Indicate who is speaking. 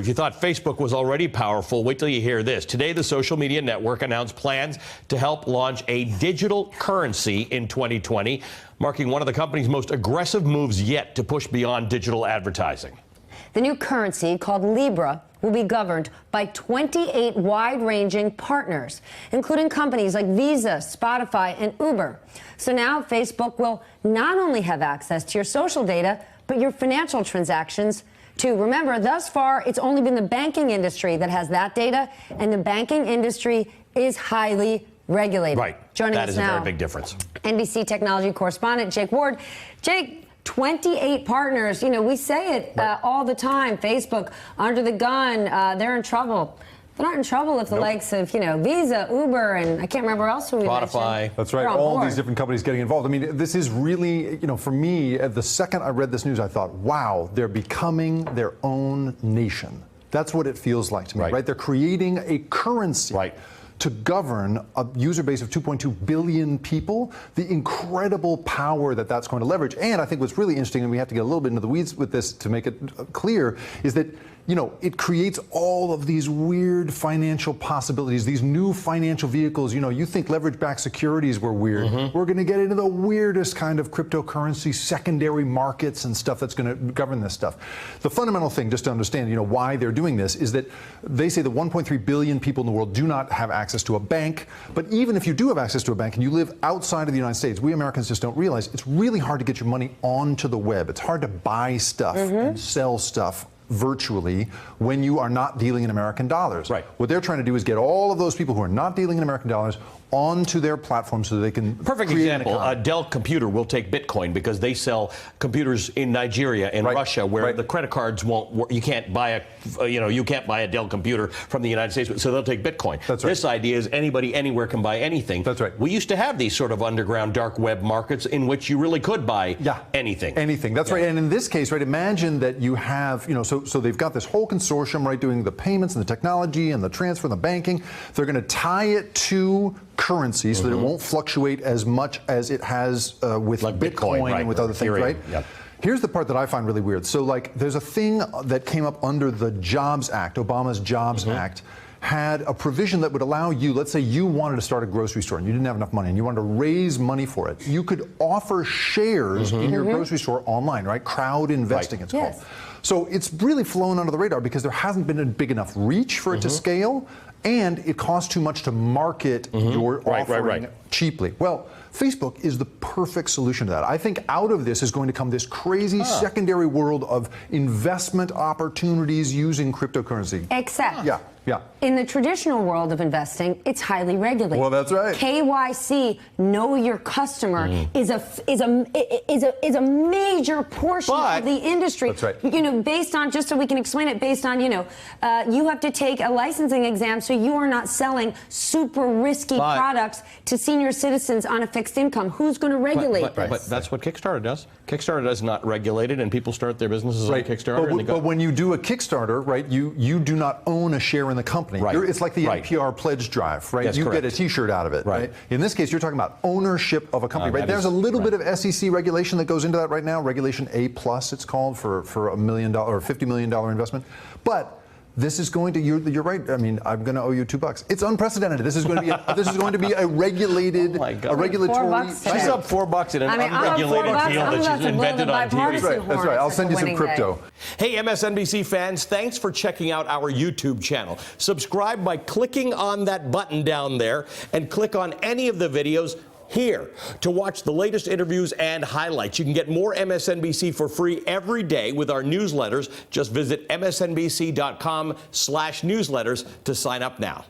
Speaker 1: If you thought Facebook was already powerful, wait till you hear this. Today, the social media network announced plans to help launch a digital currency in 2020, marking one of the company's most aggressive moves yet to push beyond digital advertising.
Speaker 2: The new currency, called Libra, will be governed by 28 wide-ranging partners, including companies like Visa, Spotify, and Uber. So now Facebook will not only have access to your social data, but your financial transactions too. Remember, thus far, it's only been the banking industry that has that data, and the banking industry is highly regulated.
Speaker 1: Right.
Speaker 2: Joining
Speaker 1: that
Speaker 2: us
Speaker 1: is
Speaker 2: now,
Speaker 1: a very big difference.
Speaker 2: NBC technology correspondent Jake Ward. Jake, 28 partners. You know, we say it all the time. Facebook, under the gun, they're in trouble. They're not in trouble if the likes of, Visa, Uber, and I can't remember else who we
Speaker 1: Spotify.
Speaker 2: mentioned.
Speaker 3: That's right. All these different companies getting involved. I mean, this is really, for me, the second I read this news, I thought, wow, they're becoming their own nation. That's what it feels like to me, right? They're creating a currency.
Speaker 1: Right.
Speaker 3: To govern a user base of 2.2 billion people, the incredible power that that's going to leverage. And I think what's really interesting, and we have to get a little bit into the weeds with this to make it clear, is that it creates all of these weird financial possibilities, these new financial vehicles. You think leverage-backed securities were weird. We're going to get into the weirdest kind of cryptocurrency, secondary markets and stuff that's going to govern this stuff. The fundamental thing, just to understand, why they're doing this, is that they say that 1.3 billion people in the world do not have access to a bank. But even if you do have access to a bank and you live outside of the United States, we Americans just don't realize it's really hard to get your money onto the web. It's hard to buy stuff and sell stuff virtually when you are not dealing in American dollars.
Speaker 1: Right.
Speaker 3: What they're trying to do is get all of those people who are not dealing in American dollars onto their platform so they can
Speaker 1: Perfect
Speaker 3: create
Speaker 1: example, Dell Computer will take Bitcoin because they sell computers in Nigeria and Russia where the credit cards won't work. You can't buy a Dell computer from the United States, so they'll take Bitcoin.
Speaker 3: That's right.
Speaker 1: This idea is anybody anywhere can buy anything.
Speaker 3: That's right.
Speaker 1: We used to have these sort of underground dark web markets in which you really could buy anything.
Speaker 3: Anything. That's right. And in this case, imagine that you have, so they've got this whole consortium, doing the payments and the technology and the transfer and the banking. They're going to tie it to currency so that it won't fluctuate as much as it has with
Speaker 1: like
Speaker 3: Bitcoin and with other things, right?
Speaker 1: Yep.
Speaker 3: Here's the part that I find really weird. So, there's a thing that came up under the Jobs Act, Obama's Jobs Act, had a provision that would allow you, let's say you wanted to start a grocery store and you didn't have enough money and you wanted to raise money for it. You could offer shares in your grocery store online, right? Crowd investing, it's called. So it's really flown under the radar because there hasn't been a big enough reach for it to scale, and it costs too much to market your offering cheaply. Well, Facebook is the perfect solution to that. I think out of this is going to come this crazy secondary world of investment opportunities using cryptocurrency.
Speaker 2: Except,
Speaker 3: Yeah.
Speaker 2: in the traditional world of investing, it's highly regulated.
Speaker 3: Well, that's right.
Speaker 2: KYC, know your customer, is a major portion of the industry.
Speaker 3: That's right.
Speaker 2: Based on, just so we can explain it, based on, you have to take a licensing exam so you are not selling super risky products to senior citizens on a fixed income. Who's going to regulate this?
Speaker 1: But that's what Kickstarter does. Kickstarter does not regulate it, and people start their businesses on Kickstarter.
Speaker 3: But when you do a Kickstarter, you do not own a share in the company. It's like the NPR pledge drive, right?
Speaker 1: That's
Speaker 3: you
Speaker 1: correct.
Speaker 3: get a T-shirt out of it, right? In this case, you're talking about ownership of a company, right? There's a little bit of SEC regulation that goes into that right now. Regulation A+, it's called, for $1 million or $50 million investment. But this is going to, you're right. I mean, I'm going to owe you $2. It's unprecedented. This is going to be a regulated, a regulatory.
Speaker 1: She's up $4 in an unregulated deal that she's invented on TV.
Speaker 3: That's right. I'll send you some crypto.
Speaker 1: Hey, MSNBC fans, thanks for checking out our YouTube channel. Subscribe by clicking on that button down there and click on any of the videos here to watch the latest interviews and highlights. You can get more MSNBC for free every day with our newsletters. Just visit msnbc.com/newsletters to sign up now.